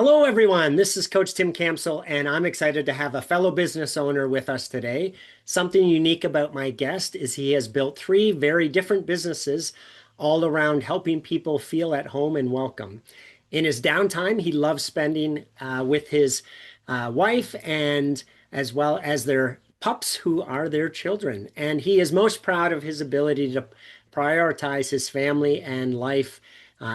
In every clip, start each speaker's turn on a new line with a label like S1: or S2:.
S1: Hello, everyone. This is Coach Tim Campsall, and I'm excited to have a fellow business owner with us today. Something unique about my guest is he has built three very different businesses all around helping people feel at home and welcome. In his downtime, he loves spending with his wife and as well as their pups, who are their children. And he is most proud of his ability to prioritize his family and life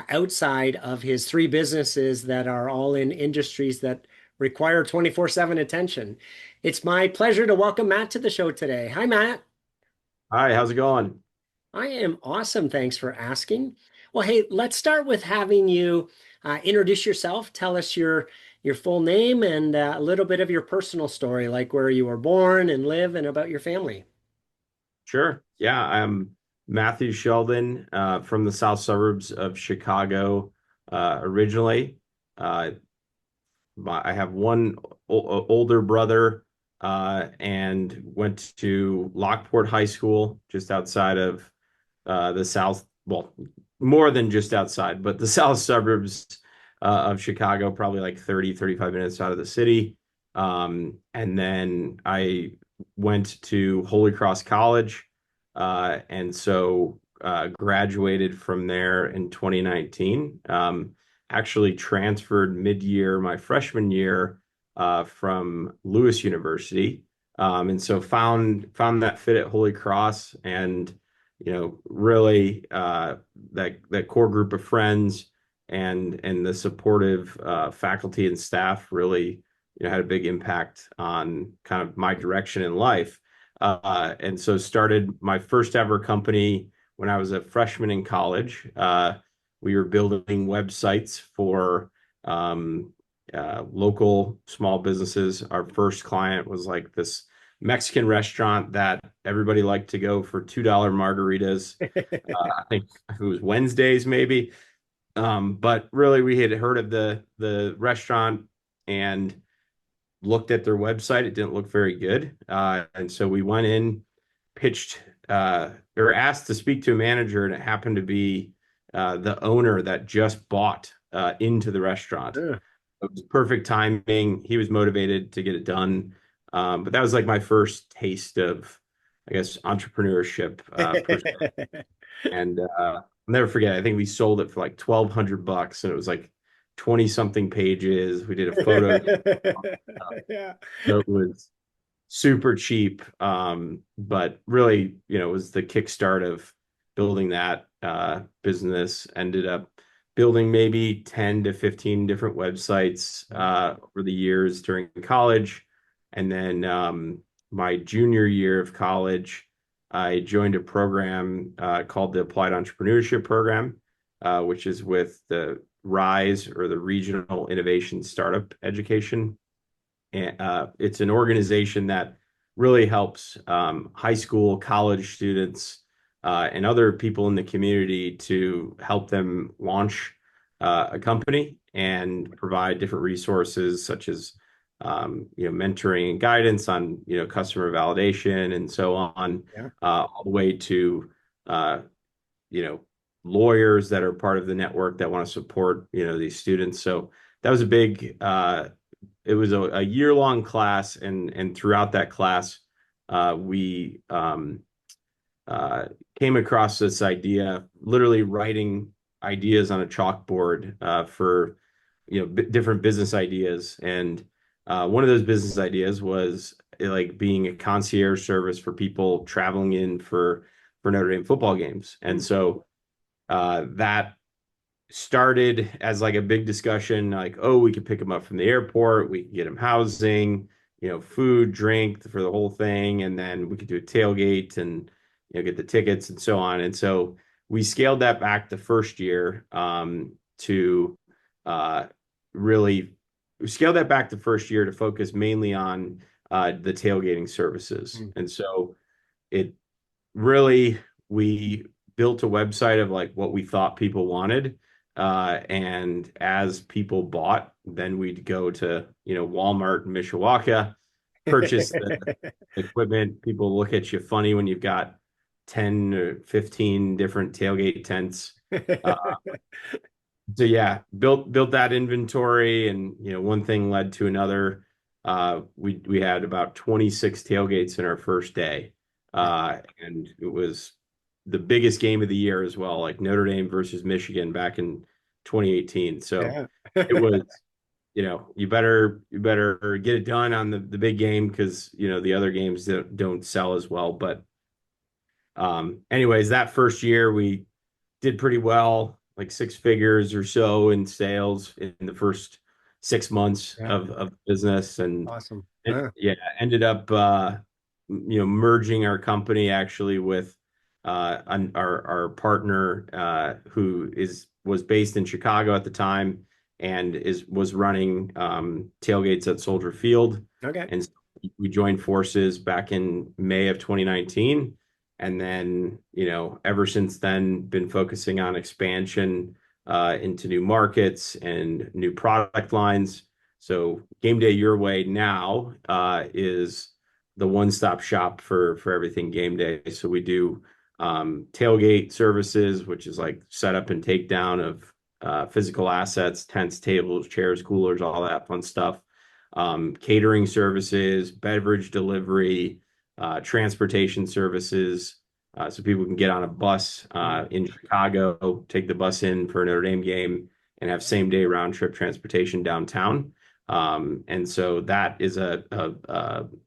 S1: outside of his three businesses that are all in industries that require 24/7 attention. It's my pleasure to welcome Matt to the show today. Hi, Matt.
S2: Hi, how's it going?
S1: I am awesome. Thanks for asking. Well, hey, let's start with having you introduce yourself. Tell us your full name and a little bit of your personal story, like where you were born and live, and about your family.
S2: Sure. Yeah, I'm Matthew Sheldon from the south suburbs of Chicago originally. Uh, I have one older brother and went to Lockport High School just outside of the south, well, more than just outside, but the south suburbs of Chicago, probably like 35 minutes out of the city. And then I went to Holy Cross College, and so graduated from there in 2019. Actually transferred mid-year, my freshman year, from Lewis University, and so found that fit at Holy Cross, and really that core group of friends and the supportive faculty and staff really had a big impact on kind of my direction in life. And so started my first ever company when I was a freshman in college. We were building websites for local small businesses. Our first client was like this Mexican restaurant that everybody liked to go for $2 margaritas. I think it was Wednesdays maybe. But really we had heard of the restaurant and looked at their website. It didn't look very good. And so we went in, pitched or asked to speak to a manager, and it happened to be the owner that just bought into the restaurant.
S1: Yeah.
S2: It was perfect timing. He was motivated to get it done. But that was like my first taste of, I guess, entrepreneurship per se. And I'll never forget, I think we sold it for like $1,200, and it was like 20 something pages. We did a photo.
S1: Yeah.
S2: So it was super cheap. But really, it was the kickstart of building that business. Ended up building maybe 10 to 15 different websites over the years during college. And then my junior year of college, I joined a program called the Applied Entrepreneurship Program, which is with the RISE, or the Regional Innovation Startup Education. And it's an organization that really helps high school, college students, and other people in the community to help them launch a company and provide different resources such as mentoring and guidance on customer validation and so on,
S1: Yeah.
S2: all the way to you know lawyers that are part of the network that want to support these students. So that was a big it was a year-long class, and throughout that class, we came across this idea, literally writing ideas on a chalkboard for different business ideas. And one of those business ideas was like being a concierge service for people traveling in for Notre Dame football games. And so that started as like a big discussion, like, oh, we could pick them up from the airport, we could get them housing, food, drink for the whole thing, and then we could do a tailgate and get the tickets and so on. And so we scaled that back the first year to really we scaled that back the first year to focus mainly on the tailgating services.
S1: Mm.
S2: And so it really, we built a website of like what we thought people wanted. And as people bought, then we'd go to, Walmart in Mishawaka, purchase the equipment. People look at you funny when you've got 10 or 15 different tailgate tents. Uh, So yeah, built that inventory, and one thing led to another. We had about 26 tailgates in our first day, and it was the biggest game of the year as well, like Notre Dame versus Michigan back in 2018. So
S1: Yeah.
S2: it was, you better get it done on the big game, because the other games don't sell as well. But anyways, that first year we did pretty well, like six figures or so in sales in the first 6 months
S1: Yeah.
S2: of business. And
S1: Awesome.
S2: yeah, ended up merging our company actually with our partner, who was based in Chicago at the time, and was running tailgates at Soldier Field.
S1: Okay.
S2: And so we joined forces back in May of 2019. And then, ever since then, been focusing on expansion into new markets and new product lines. So Gameday Your Way now is the one-stop shop for everything game day. So we do tailgate services, which is like setup and takedown of physical assets, tents, tables, chairs, coolers, all that fun stuff. Catering services, beverage delivery, transportation services. So people can get on a bus in Chicago, take the bus in for a Notre Dame game, and have same day round trip transportation downtown. And so that is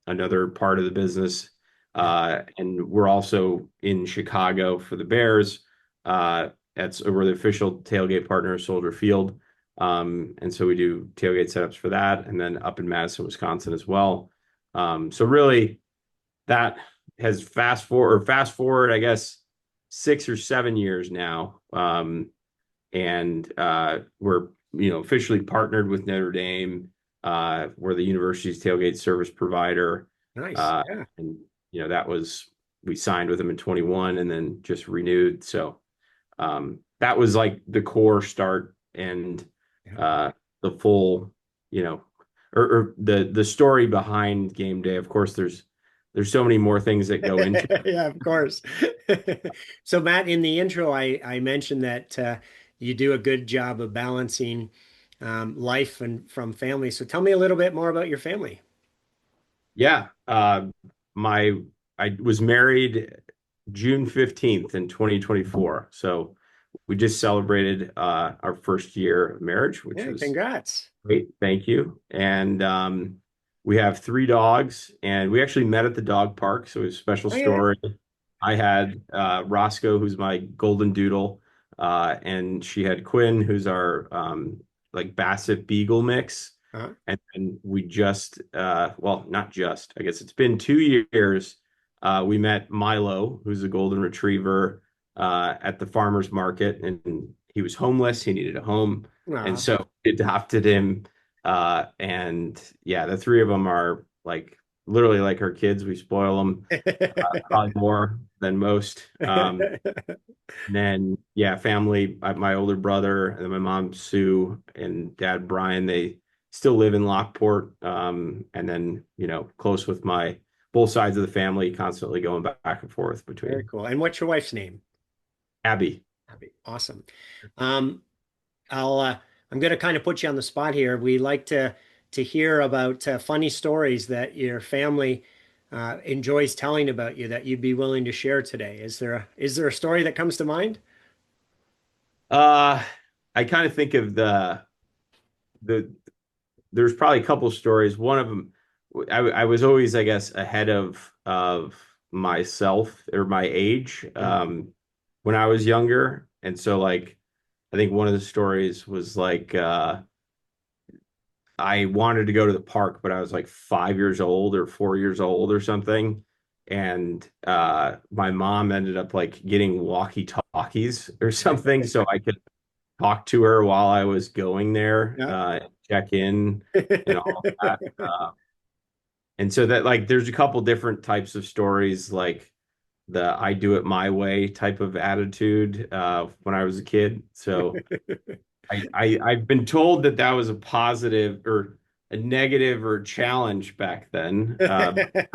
S2: another part of the business.
S1: Yeah.
S2: And we're also in Chicago for the Bears. We're the official tailgate partner of Soldier Field. And so we do tailgate setups for that, and then up in Madison, Wisconsin as well. So really that has fast forward, I guess, 6 or 7 years now. And we're officially partnered with Notre Dame. We're the university's tailgate service provider.
S1: Nice.
S2: Uh,
S1: Yeah.
S2: and that was, we signed with them in 21 and then just renewed. So that was like the core start, and
S1: Yeah.
S2: uh, the full, you know, or the story behind game day. Of course, there's so many more things that go into it.
S1: Yeah, of course. So, Matt, in the intro, I mentioned that you do a good job of balancing life and from family. So, tell me a little bit more about your family.
S2: Yeah. My I was married June 15th in 2024. So we just celebrated our first year of marriage, which
S1: Yeah,
S2: was
S1: congrats.
S2: great. Thank you. And we have three dogs, and we actually met at the dog park. So it was a special
S1: Oh, yeah.
S2: story. I had Roscoe, who's my golden doodle, and she had Quinn, who's our like Basset Beagle mix.
S1: Uh-huh.
S2: And we just, well, not just, I guess it's been 2 years. We met Milo, who's a golden retriever, at the farmer's market, and he was homeless. He needed a home. And
S1: Aw.
S2: so we adopted him. And yeah, the three of them are like literally like our kids. We spoil them probably more than most. And then, yeah, family, my older brother, and then my mom, Sue, and dad, Brian, they still live in Lockport. And then, close with both sides of the family, constantly going back and forth
S1: Very
S2: between
S1: cool. And what's your wife's name?
S2: Abby.
S1: Abby. Awesome. Um, I'll I'm going to kind of put you on the spot here. We like to hear about funny stories that your family enjoys telling about you that you'd be willing to share today. Is there a story that comes to mind?
S2: Uh, I kind of think of the, there's probably a couple stories. One of them, I was always, I guess, ahead of myself or my age,
S1: Mhm.
S2: when I was younger. And so like, I think one of the stories was like, I wanted to go to the park, but I was like 5 years old or 4 years old or something. And my mom ended up like getting walkie-talkies or something so I could talk to her while I was going there,
S1: Yeah.
S2: check in and all that. And so that, like, there's a couple different types of stories, like the I do it my way type of attitude when I was a kid. So I've been told that that was a positive or a negative or challenge back then. But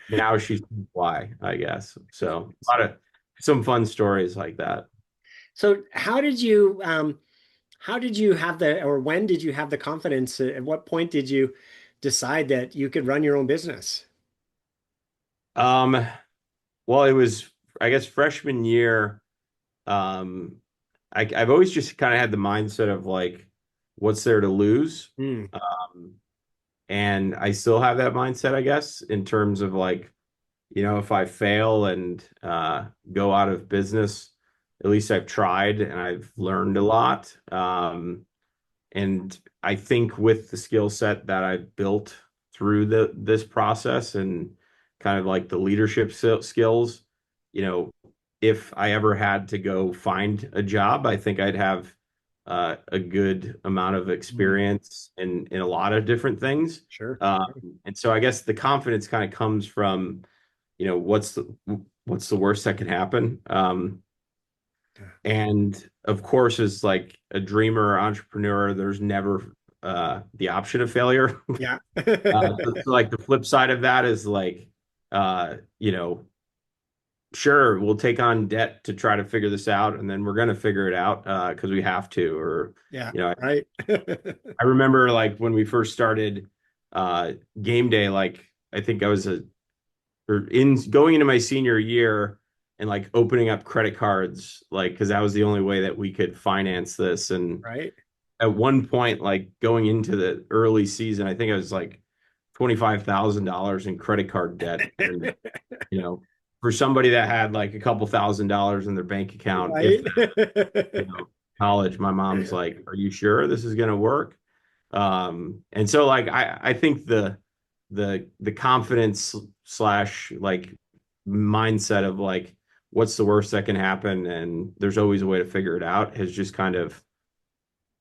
S2: now she's why, I guess. So a lot of some fun stories like that.
S1: So how did you How did you have the, or when did you have the confidence? At what point did you decide that you could run your own business?
S2: Um, well, it was, I guess, freshman year. Um, I've always just kind of had the mindset of like, what's there to lose?
S1: Hmm.
S2: Um, and I still have that mindset, I guess, in terms of like, if I fail and go out of business, at least I've tried and I've learned a lot. And I think with the skill set that I've built through this process and kind of like the leadership skills, you know, if I ever had to go find a job, I think I'd have a good amount of
S1: Hmm.
S2: experience in a lot of different things.
S1: Sure.
S2: Um, and so I guess the confidence kind of comes from, what's the worst that can happen? And of course, as like a dreamer or entrepreneur, there's never the option of failure.
S1: Yeah.
S2: So like the flip side of that is like, uh, you know, sure, we'll take on debt to try to figure this out, and then we're going to figure it out because we have to. Or,
S1: Yeah.
S2: you know,
S1: Right.
S2: I remember like when we first started uh, game day, like I think I was a or in going into my senior year and like opening up credit cards, like because that was the only way that we could finance this. And
S1: Right.
S2: at one point, like going into the early season, I think I was like $25,000 in credit card debt. And, you know, for somebody that had like a couple $1,000s in their bank account, if
S1: Right.
S2: that, college, my mom's like, "Are you sure this is gonna work?" And so like I think the confidence slash like mindset of like what's the worst that can happen and there's always a way to figure it out has just kind of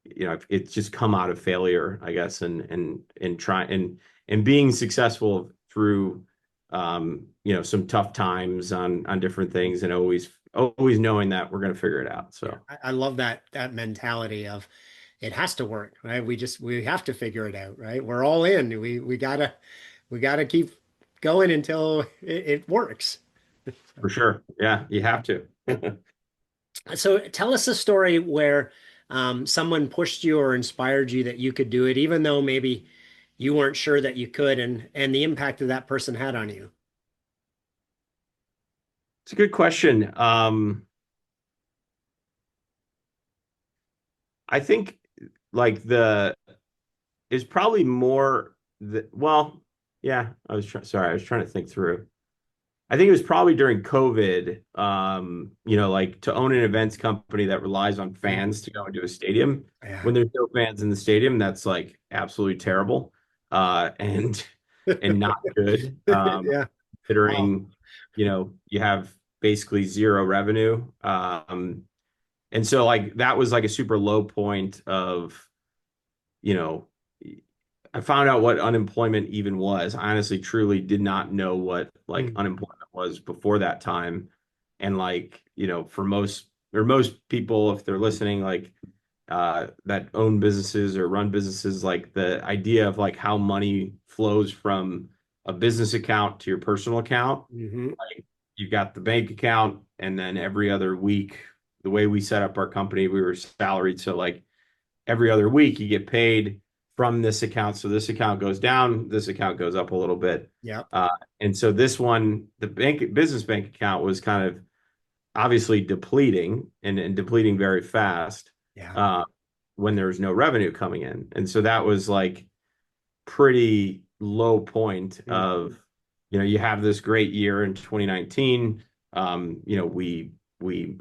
S2: it's just come out of failure, I guess, and try and being successful through some tough times on different things and always knowing that we're going to figure it out.
S1: Yeah.
S2: So
S1: I love that mentality of it has to work, right? We have to figure it out, right? We're all in. We gotta keep going until it works.
S2: for sure, yeah, you have to.
S1: So tell us a story where someone pushed you or inspired you that you could do it, even though maybe you weren't sure that you could, and the impact that that person had on you.
S2: It's a good question. I think like the is probably more well, yeah, I was trying to think through. I think it was probably during COVID, like to own an events company that relies on
S1: Mm.
S2: fans to go into a stadium.
S1: Yeah.
S2: When there's no fans in the stadium, that's like absolutely terrible, and not good.
S1: Yeah. Wow.
S2: Considering, you have basically zero revenue. And so like that was like a super low point of, you know, I found out what unemployment even was. I honestly truly did not know what like
S1: Mm.
S2: unemployment was before that time. And like, for most people, if they're listening, like that own businesses or run businesses, like the idea of like how money flows from a business account to your personal account.
S1: Hmm.
S2: Like you've got the bank account, and then every other week, the way we set up our company, we were salaried. So like every other week you get paid from this account. So this account goes down, this account goes up a little bit.
S1: Yep.
S2: Uh, and so this one, the business bank account was kind of obviously depleting and depleting very fast
S1: Yeah.
S2: uh, when there was no revenue coming in. And so that was like pretty low point
S1: Mm.
S2: of, you have this great year in 2019. We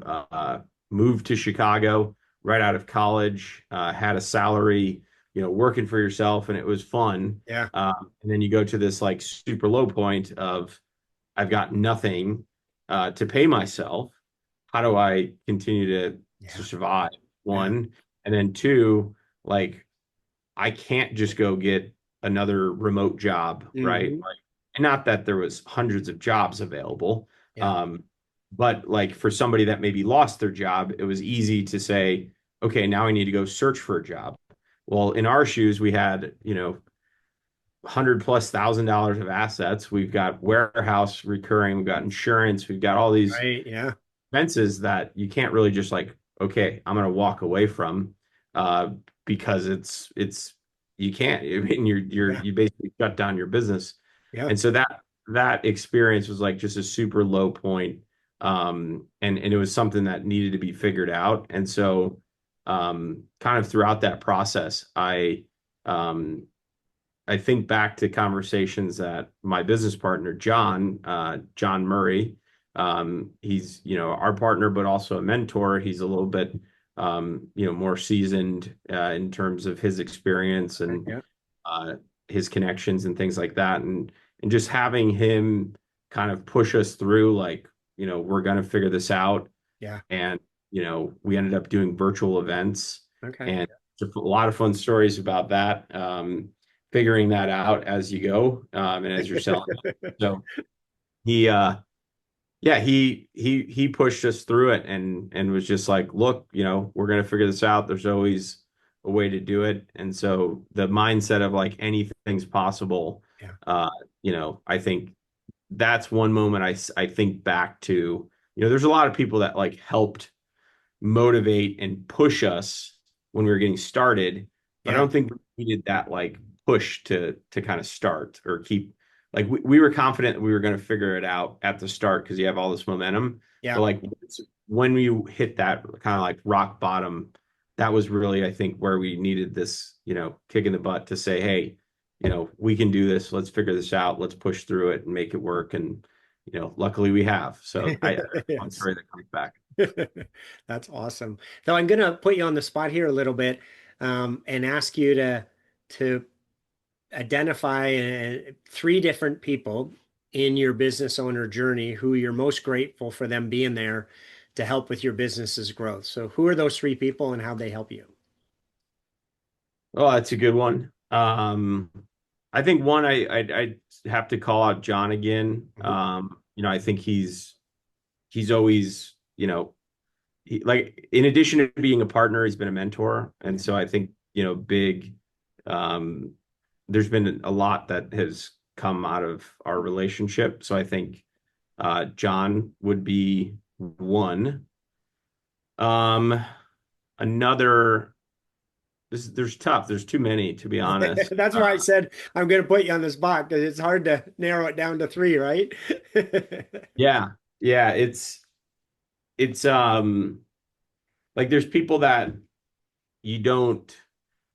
S2: moved to Chicago right out of college, had a salary, working for yourself, and it was fun.
S1: Yeah.
S2: And then you go to this like super low point of I've got nothing to pay myself. How do I continue to
S1: Yeah.
S2: survive?
S1: Yeah.
S2: One, and then two, like I can't just go get another remote job, right?
S1: Hmm.
S2: Like, and not that there was hundreds of jobs available,
S1: Yeah.
S2: um, but like for somebody that maybe lost their job, it was easy to say, okay, now I need to go search for a job. Well, in our shoes, we had, 100+ thousand dollars of assets. We've got warehouse recurring, we've got insurance, we've got all these
S1: Right. Yeah.
S2: expenses that you can't really just like, okay, I'm going to walk away from. uh, because it's you can't. I mean,
S1: Yeah.
S2: you basically shut down your business,
S1: Yeah.
S2: and so that experience was like just a super low point, and it was something that needed to be figured out, and so kind of throughout that process, um, I think back to conversations that my business partner, John Murray, he's, our partner, but also a mentor. He's a little bit, more seasoned in terms of his experience and
S1: Yeah.
S2: uh, his connections and things like that. And just having him kind of push us through, like, we're going to figure this out.
S1: Yeah.
S2: And, we ended up doing virtual events
S1: Okay.
S2: and a lot of fun stories about that. Figuring that out as you go, and as you're selling. So he yeah, he pushed us through it and was just like, look, we're gonna figure this out. There's always a way to do it. And so the mindset of like anything's possible,
S1: Yeah.
S2: uh, I think that's one moment I think back to, there's a lot of people that like helped motivate and push us when we were getting started. But I
S1: Yeah.
S2: don't think we needed that like push to kind of start or keep like we were confident that we were going to figure it out at the start because you have all this momentum. But
S1: Yeah.
S2: like when you hit that kind of like rock bottom, that was really, I think, where we needed this, kick in the butt to say, hey, we can do this. Let's figure this out. Let's push through it and make it work. And, luckily we have. So I'm
S1: Yes.
S2: sorry that comes back.
S1: That's awesome. So I'm gonna put you on the spot here a little bit, and ask you to identify three different people in your business owner journey who you're most grateful for them being there to help with your business's growth. So who are those three people and how they help you?
S2: Oh, that's a good one. I think one I have to call out John again.
S1: Mhm.
S2: I think he's always, like in addition to being a partner, he's been a mentor. And so I think, big um there's been a lot that has come out of our relationship. So I think John would be one. Um another there's tough. There's too many, to be honest.
S1: That's why I said I'm going to put you on the spot because it's hard to narrow it down to three, right?
S2: Yeah. Yeah, it's like there's people that you don't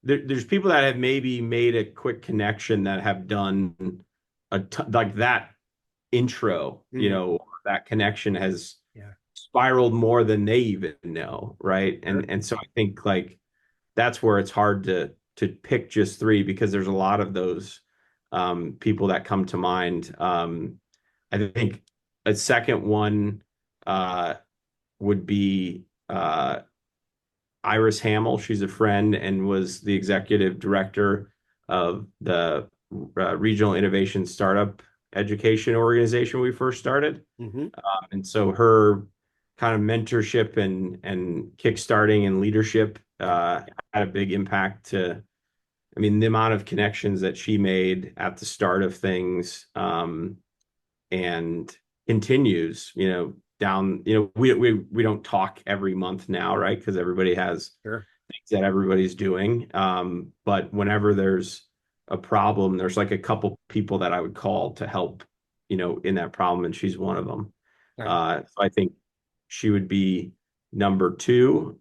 S2: there's people that have maybe made a quick connection that have done like that intro,
S1: Mm,
S2: that connection has
S1: yeah,
S2: spiraled more than they even know, right?
S1: sure.
S2: And so I think like that's where it's hard to pick just three because there's a lot of those people that come to mind. I think a second one uh, would be Iris Hamill. She's a friend and was the executive director of the Regional Innovation Startup Education Organization we first started.
S1: Hmm.
S2: And so her kind of mentorship and kickstarting and leadership
S1: Yeah,
S2: had a big impact to, I mean, the amount of connections that she made at the start of things, and continues, down, we don't talk every month now, right? Because everybody has
S1: sure.
S2: things that everybody's doing. But whenever there's a problem, there's like a couple people that I would call to help, in that problem, and she's one of them.
S1: Right.
S2: So I think she would be number two.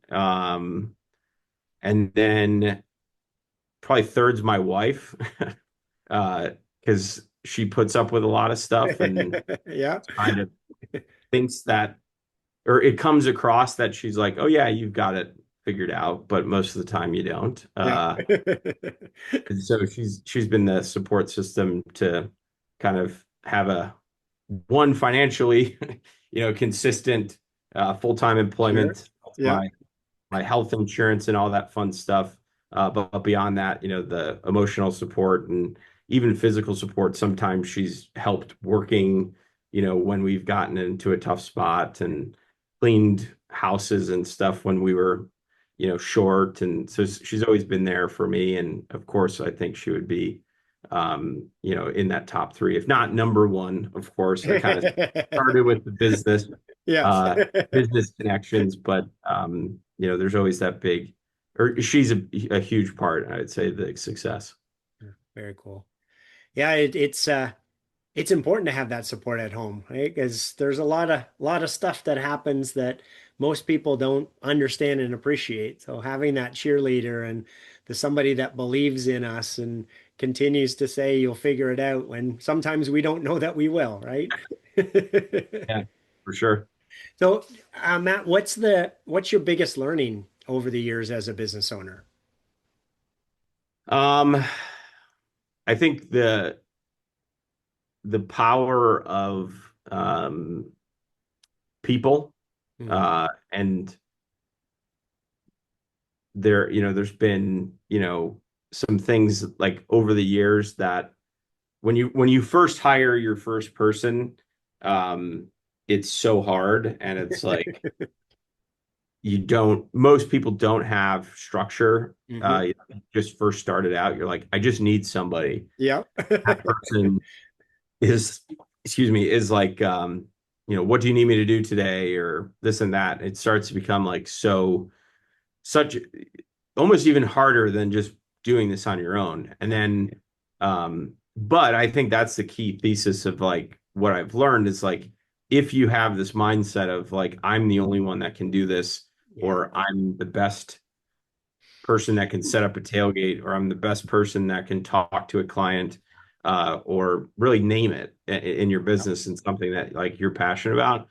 S2: And then probably third's my wife, because she puts up with a lot of stuff and
S1: Yeah.
S2: kind of thinks that, or it comes across that she's like, oh yeah, you've got it figured out, but most of the time you don't.
S1: Yeah.
S2: And so she's been the support system to kind of have a one financially, consistent full-time
S1: Sure.
S2: employment,
S1: Yeah.
S2: my health insurance and all that fun stuff. But beyond that, the emotional support and even physical support. Sometimes she's helped working, when we've gotten into a tough spot and cleaned houses and stuff when we were, short. And so she's always been there for me. And of course, I think she would be, in that top three, if not number one. Of course, I kind of started with the
S1: Yes.
S2: uh, business connections, but there's always that big or she's a huge part, I'd say, the success.
S1: Yeah, very cool. Yeah, it's important to have that support at home, right? Because there's a lot of stuff that happens that most people don't understand and appreciate. So having that cheerleader and somebody that believes in us and continues to say you'll figure it out when sometimes we don't know that we will, right?
S2: Yeah, for sure.
S1: So, Matt, what's your biggest learning over the years as a business owner?
S2: Um, I think the power of people,
S1: Hmm.
S2: and there's been, some things like over the years that when you first hire your first person, um, it's so hard, and it's like most people don't have structure.
S1: Hmm.
S2: You just first started out, you're like, I just need somebody.
S1: Yeah.
S2: That person is, excuse me, is like, what do you need me to do today, or this and that. It starts to become like such almost even harder than just doing this on your own. And
S1: Yeah.
S2: then, but I think that's the key thesis of like what I've learned is like, if you have this mindset of like, I'm the only one that can do this,
S1: Yeah.
S2: or I'm the best person that can set up a tailgate, or I'm the best person that can talk to a client, or really name it in your
S1: Yeah.
S2: business and something that like you're passionate about,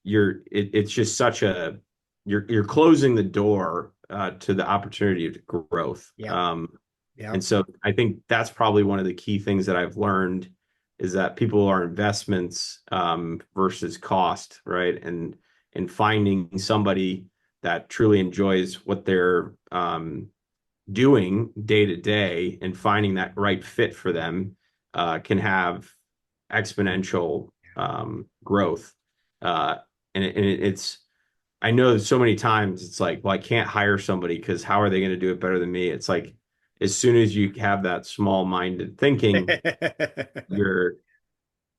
S2: it's just such a you're closing the door to the opportunity of growth.
S1: Yeah. Yeah.
S2: And so I think that's probably one of the key things that I've learned is that people are investments, versus cost, right? And finding somebody that truly enjoys what they're doing day to day and finding that right fit for them can have exponential growth. Uh, it's I know that so many times it's like, well, I can't hire somebody because how are they going to do it better than me? It's like as soon as you have that small-minded thinking, you're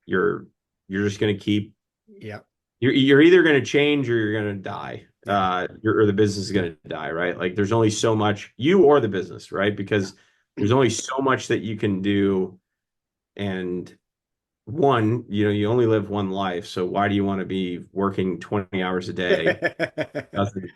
S2: you're you're just going to keep
S1: Yeah.
S2: you're either going to change or you're going to die.
S1: Yeah.
S2: Or the business is going to die, right? Like there's only so much you or the business, right? Because there's only so much that you can do. And one, you only live one life. So why do you want to be working 20 hours a day? Doesn't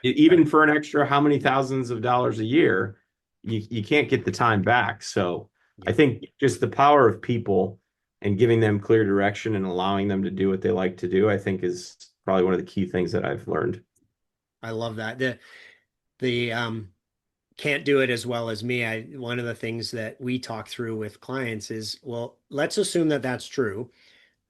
S2: even for an extra how many thousands of dollars a year, you can't get the time back. So I
S1: Yeah.
S2: think just the power of people and giving them clear direction and allowing them to do what they like to do, I think is probably one of the key things that I've learned.
S1: I love that. The can't do it as well as me. One of the things that we talk through with clients is, well, let's assume that that's true.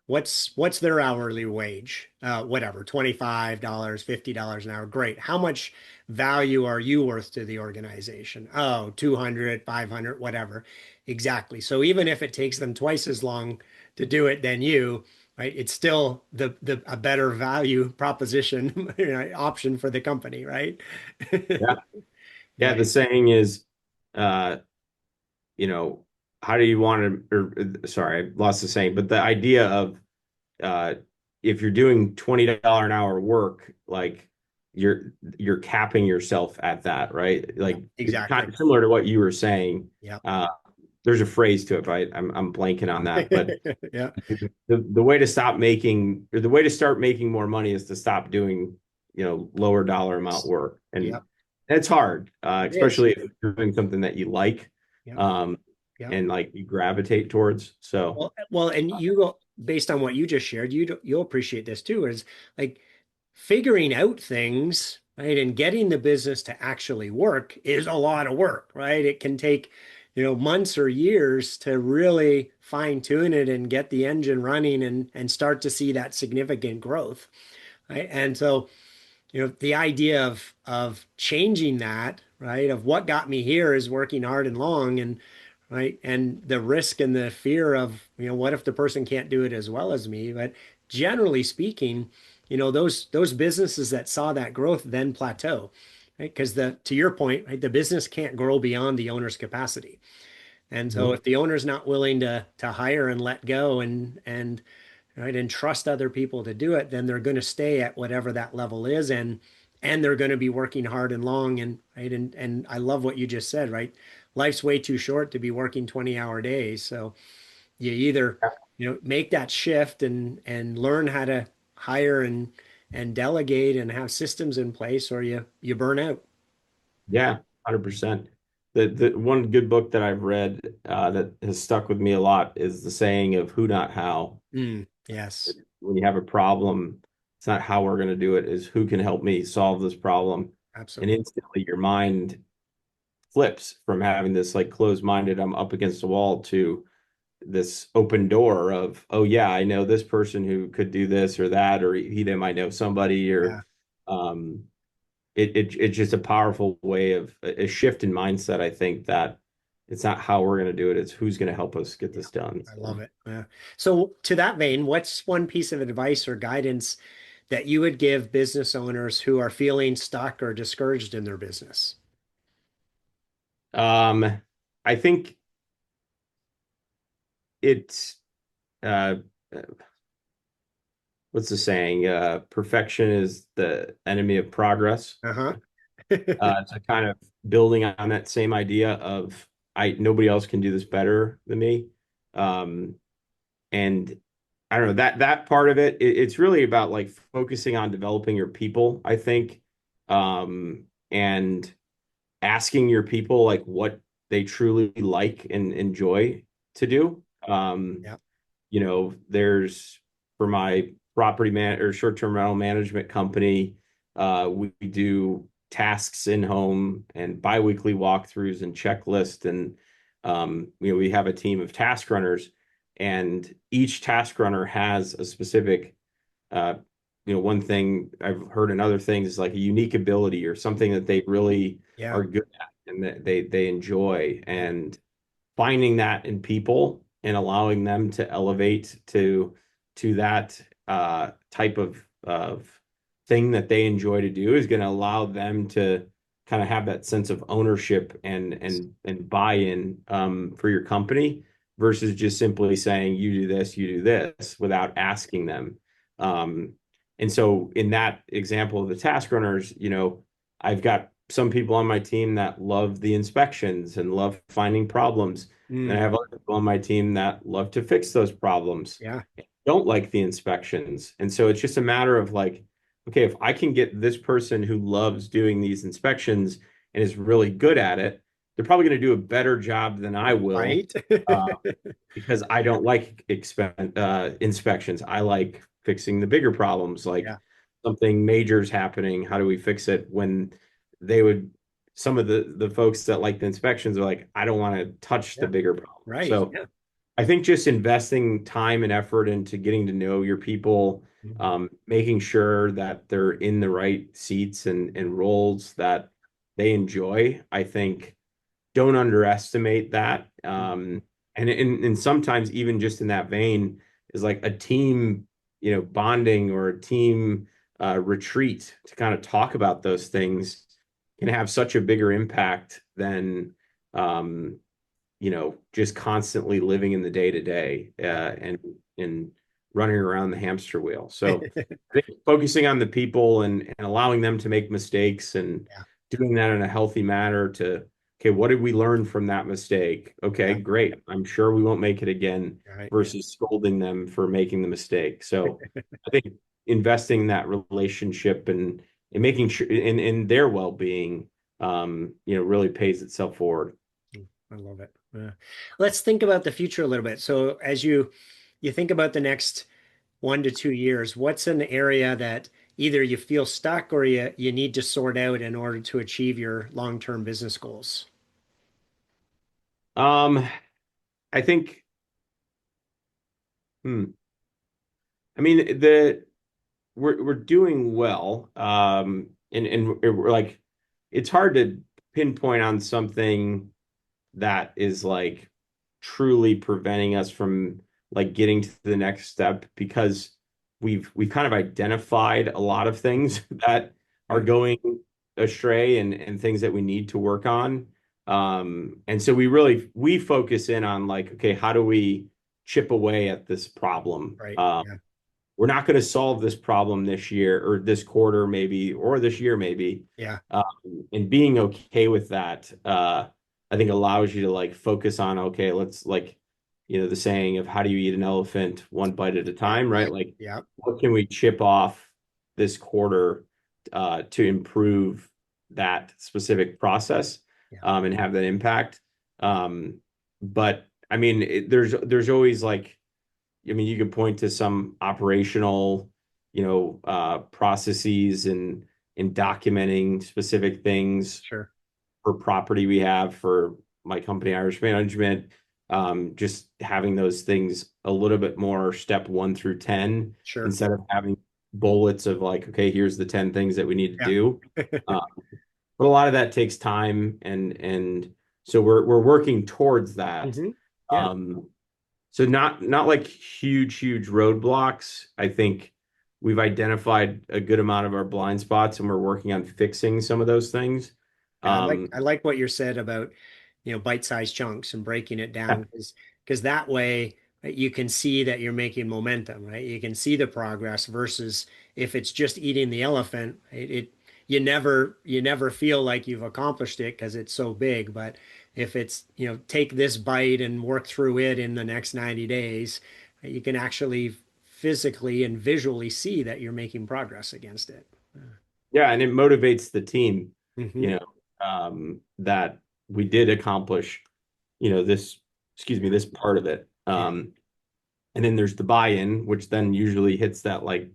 S1: What's their hourly wage? Whatever, $25, $50 an hour. Great. How much value are you worth to the organization? Oh, 200, 500, whatever. Exactly. So even if it takes them twice as long to do it than you, right, it's still the a better value proposition option for the company, right?
S2: Yeah. Yeah.
S1: Yeah.
S2: The saying is, uh, you know, how do you want to, or sorry, I lost the saying, but the idea of uh, if you're doing $20 an hour work, like you're capping yourself at that, right?
S1: Yeah,
S2: Like it's kind
S1: exactly.
S2: of similar to what you were saying.
S1: Yeah.
S2: Uh, there's a phrase to it, but I'm blanking on that. But
S1: Yeah.
S2: the way to stop making or the way to start making more money is to stop doing, lower dollar amount work.
S1: Yeah.
S2: And it's hard,
S1: It is.
S2: especially if you're doing something that you like,
S1: Yeah.
S2: um,
S1: Yeah.
S2: and like you gravitate towards. So
S1: Well, and based on what you just shared, you'll appreciate this too, is like figuring out things, right? And getting the business to actually work is a lot of work, right? It can take, months or years to really fine tune it and get the engine running and start to see that significant growth, right? And so the idea of changing that, right, of what got me here is working hard and long, and right, and the risk and the fear of, what if the person can't do it as well as me. But generally speaking, those businesses that saw that growth then plateau, right? Because to your point, right, the business can't grow beyond the owner's capacity. And so
S2: mhm.
S1: if the owner's not willing to hire and let go and right, and trust other people to do it, then they're going to stay at whatever that level is, and they're going to be working hard and long and right and I love what you just said, right? Life's way too short to be working 20-hour days. So you either, make that shift and learn how to hire and delegate and have systems in place, or you burn out.
S2: Yeah, 100%. The one good book that I've read that has stuck with me a lot is the saying of who, not how.
S1: Yes,
S2: When you have a problem, it's not how we're going to do it, is who can help me solve this problem. And
S1: absolutely.
S2: instantly your mind flips from having this like closed-minded, I'm up against the wall, to this open door of, oh yeah, I know this person who could do this or that, or they might know somebody, or
S1: Yeah,
S2: um, it's just a powerful way of a shift in mindset. I think that it's not how we're going to do it; it's who's going to help us get
S1: yeah,
S2: this done.
S1: I
S2: So,
S1: love it. Yeah. So to that vein, what's one piece of advice or guidance that you would give business owners who are feeling stuck or discouraged in their business?
S2: I think it's uh, what's the saying? Perfection is the enemy of progress.
S1: Uh-huh.
S2: To kind of building on that same idea of I nobody else can do this better than me. Um, and I don't know that part of it's really about like focusing on developing your people, I think, and asking your people like what they truly like and enjoy to do.
S1: Yeah.
S2: There's for my property man or short-term rental management company, we do tasks in home and biweekly walkthroughs and checklists, and we have a team of task runners, and each task runner has a specific, uh, one thing I've heard in other things is like a unique ability or something that they really
S1: Yeah.
S2: are good at and that they enjoy, and finding that in people and allowing them to elevate to that type of thing that they enjoy to do is going to allow them to kind of have that sense of ownership and buy-in for your company versus just simply saying you do this without asking them. Um, and so in that example of the task runners, I've got some people on my team that love the inspections and love finding problems. And I
S1: Mm,
S2: have other people on my team that love to fix those problems,
S1: yeah.
S2: don't like the inspections. And so it's just a matter of like, okay, if I can get this person who loves doing these inspections and is really good at it, they're probably going to do a better job than I will.
S1: Right.
S2: Uh, because I don't like inspections. I like fixing the bigger problems, like
S1: Yeah.
S2: something major is happening. How do we fix it? When they would, some of the folks that like the inspections are like, I don't want to touch the
S1: Yeah.
S2: bigger problem.
S1: Right.
S2: So
S1: Yeah.
S2: I think just investing time and effort into getting to know your people,
S1: Mhm.
S2: making sure that they're in the right seats and roles that they enjoy, I think don't underestimate that. And sometimes even just in that vein is like a team, bonding or a team retreat to kind of talk about those things can have such a bigger impact than um, just constantly living in the day to day and running around the hamster wheel. So I think focusing on the people and allowing them to make mistakes and
S1: Yeah.
S2: doing that in a healthy manner to, okay, what did we learn from that mistake? Okay,
S1: Yeah.
S2: great. I'm sure we won't make it again
S1: Right.
S2: versus scolding them for making the mistake. So I think investing in that relationship and making sure in their well-being, really pays itself forward.
S1: I love it. Yeah. Let's think about the future a little bit. So as you think about the next 1 to 2 years, what's an area that either you feel stuck or you need to sort out in order to achieve your long-term business goals?
S2: Um, I think, hmm, I mean, we're doing well. And we're like, it's hard to pinpoint on something that is like truly preventing us from like getting to the next step because we've kind of identified a lot of things that are
S1: Yeah.
S2: going astray and things that we need to work on. And so we focus in on like, okay, how do we chip away at this problem?
S1: Right. Yeah.
S2: we're not going to solve this problem this year or this quarter maybe or this year maybe.
S1: Yeah,
S2: And being okay with that, I think allows you to like focus on, okay, let's like, the saying of how do you eat an elephant one bite at a time, right? Like,
S1: yeah,
S2: what can we chip off this quarter to improve that specific process
S1: yeah,
S2: and have that impact? But I mean, there's always like, I mean, you could point to some operational, processes and in documenting specific things
S1: sure,
S2: for property we have for my company, Irish Management. Just having those things a little bit more step 1 through 10
S1: sure.
S2: instead of having bullets of like, okay, here's the 10 things that we need to
S1: Yeah.
S2: do. Uh, but a lot of that takes time, and so we're working towards that.
S1: Hmm. Yeah,
S2: Um, so not like huge roadblocks. I think we've identified a good amount of our blind spots and we're working on fixing some of those things.
S1: yeah. I like
S2: Um,
S1: I like what you said about, bite-sized chunks and breaking it down because that way, right, you can see that you're making momentum, right? You can see the progress versus if it's just eating the elephant, it you never feel like you've accomplished it because it's so big. But if it's, take this bite and work through it in the next 90 days, you can actually physically and visually see that you're making progress against it.
S2: yeah, and it motivates the team,
S1: Hmm.
S2: you that we did accomplish, this, excuse me, this part of it.
S1: Yeah,
S2: And then there's the buy-in, which then usually hits that like,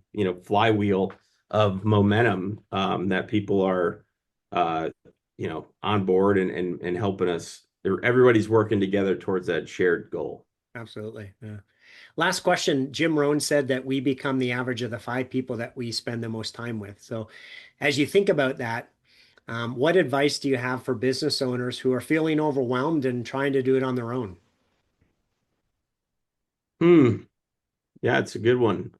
S2: flywheel of momentum that people are on board and helping us. Everybody's working together towards that shared goal.
S1: absolutely. Yeah. Last question. Jim Rohn said that we become the average of the five people that we spend the most time with. So, as you think about that, what advice do you have for business owners who are feeling overwhelmed and trying to do it on their own?
S2: Hmm. Yeah, it's a good one.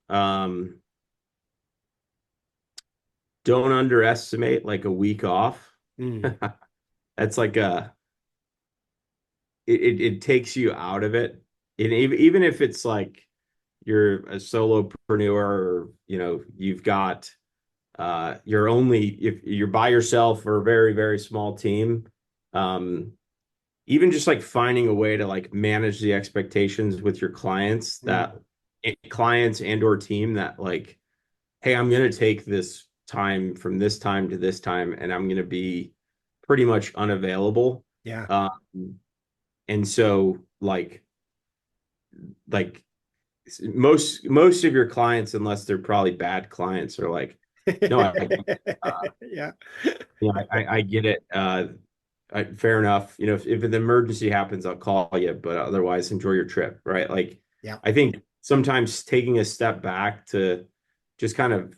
S2: Don't underestimate like a week off.
S1: Mm,
S2: That's like it takes you out of it. And even if it's like you're a solopreneur or you've got you're only if you're by yourself or a very small team, um even just like finding a way to like manage the expectations with your clients,
S1: mm,
S2: that clients and or team, that like, hey, I'm going to take this time from this time to this time and I'm going to be pretty much unavailable.
S1: yeah.
S2: um and so like most of your clients, unless they're probably bad clients, are like, no,
S1: Yeah.
S2: I get it. Fair enough. If an emergency happens, I'll call you, but otherwise, enjoy your trip, right? Like,
S1: Yeah.
S2: I think sometimes taking a step back to just kind of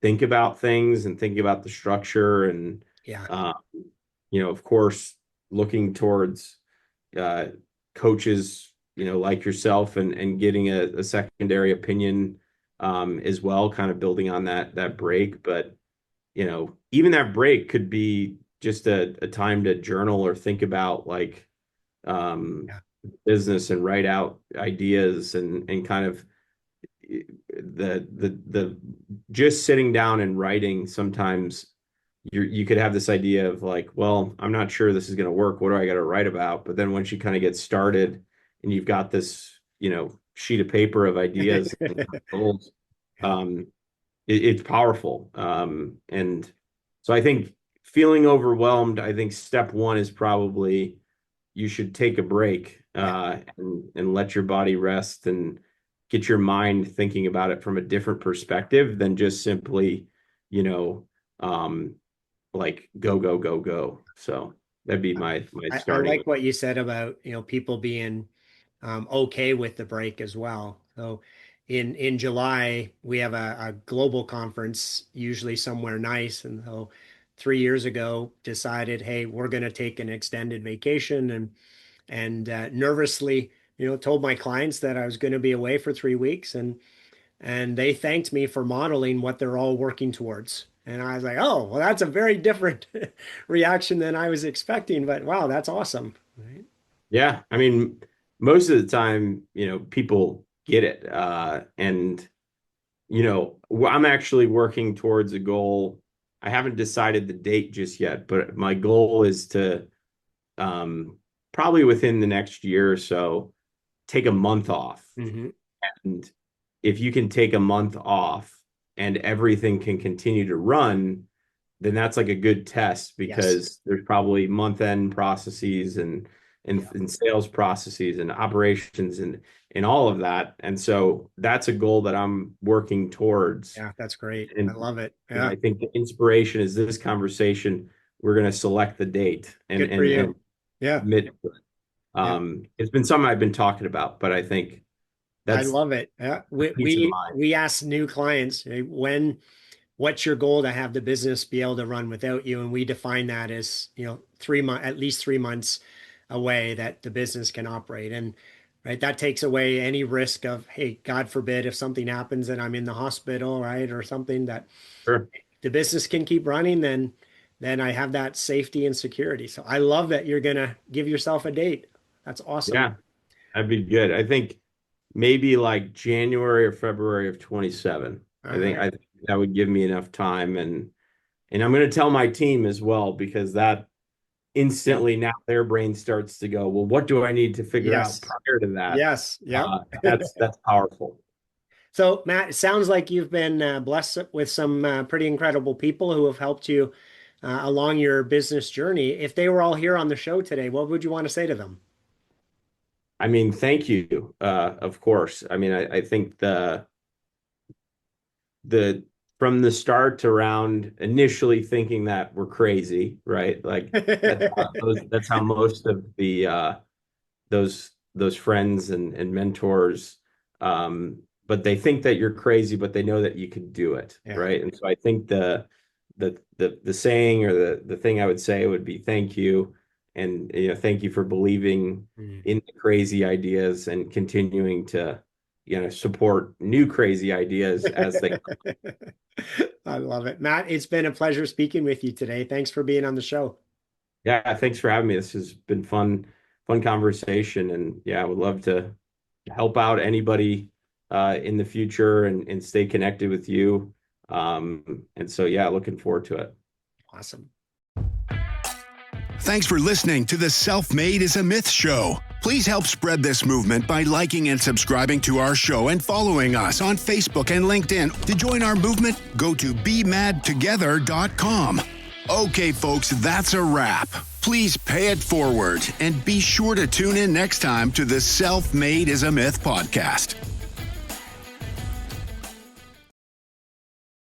S2: think about things and think about the structure and,
S1: Yeah.
S2: uh, of course, looking towards uh, coaches, like yourself, and getting a secondary opinion as well, kind of building on that break. But even that break could be just a time to journal or think about like um,
S1: Yeah.
S2: business and write out ideas and kind of the just sitting down and writing. Sometimes you could have this idea of like, well, I'm not sure this is going to work. What do I got to write about? But then once you kind of get started and you've got this, sheet of paper of ideas and goals, um, it's powerful. And so I think feeling overwhelmed, I think step one is probably you should take a break
S1: Yeah.
S2: and let your body rest and get your mind thinking about it from a different perspective than just simply, you know, um, like go. So that'd be my
S1: I
S2: starting.
S1: like what you said about, people being okay with the break as well. So in July, we have a global conference, usually somewhere nice. And so 3 years ago, decided, hey, we're going to take an extended vacation and nervously, told my clients that I was going to be away for 3 weeks, and they thanked me for modeling what they're all working towards. And I was like, oh, well, that's a very different reaction than I was expecting, but wow, that's awesome. Right?
S2: Yeah, I mean, most of the time, people get it. And I'm actually working towards a goal. I haven't decided the date just yet, but my goal is to probably within the next year or so, take a month off.
S1: Hmm.
S2: And if you can take a month off and everything can continue to run, then that's like a good test
S1: Yes.
S2: because there's probably month-end processes
S1: Yeah.
S2: and sales processes and operations and all of that. And so that's a goal that I'm working towards.
S1: Yeah. That's great. I
S2: And
S1: love it. Yeah.
S2: I think the inspiration is this conversation. We're going to select the date and
S1: Good for
S2: and
S1: you. Yeah.
S2: commit to it.
S1: Yeah.
S2: It's been something I've been talking about, but I think
S1: I
S2: that's
S1: love it. Yeah.
S2: a
S1: We
S2: peace of
S1: we
S2: mind.
S1: we ask new clients, what's your goal to have the business be able to run without you? And we define that as, 3 months, at least 3 months away that the business can operate. And right, that takes away any risk of, hey, God forbid, if something happens and I'm in the hospital, right, or something that
S2: Sure.
S1: the business can keep running, then I have that safety and security. So I love that you're gonna give yourself a date. That's awesome.
S2: Yeah, that'd be good. I think maybe like January or February of 27.
S1: All
S2: I
S1: right.
S2: think that would give me enough time and I'm going to tell my team as well because that
S1: Yep.
S2: instantly now their brain starts to go, well, what do I need to figure out
S1: Yes.
S2: prior to that?
S1: Yes. Yep.
S2: That's powerful.
S1: So, Matt, it sounds like you've been blessed with some pretty incredible people who have helped you along your business journey. If they were all here on the show today, what would you want to say to them?
S2: I mean, thank you, of course. I mean, I think the from the start around initially thinking that we're crazy, right? Like that's how most of the those friends and mentors but they think that you're crazy, but they know that you can do it,
S1: Yeah.
S2: right? And so I think the saying or the thing I would say would be thank you. And thank you for believing
S1: Mm.
S2: in the crazy ideas and continuing to support new crazy ideas as they.
S1: I love it. Matt, it's been a pleasure speaking with you today. Thanks for being on the show.
S2: Yeah, thanks for having me. This has been fun conversation, and yeah, I would love to help out anybody in the future and stay connected with you. And so yeah, looking forward to it.
S1: Awesome.
S3: Thanks for listening to the Self-Made is a Myth show. Please help spread this movement by liking and subscribing to our show and following us on Facebook and LinkedIn. To join our movement, go to bemadtogether.com. Okay, folks, that's a wrap. Please pay it forward and be sure to tune in next time to the Self-Made is a Myth podcast.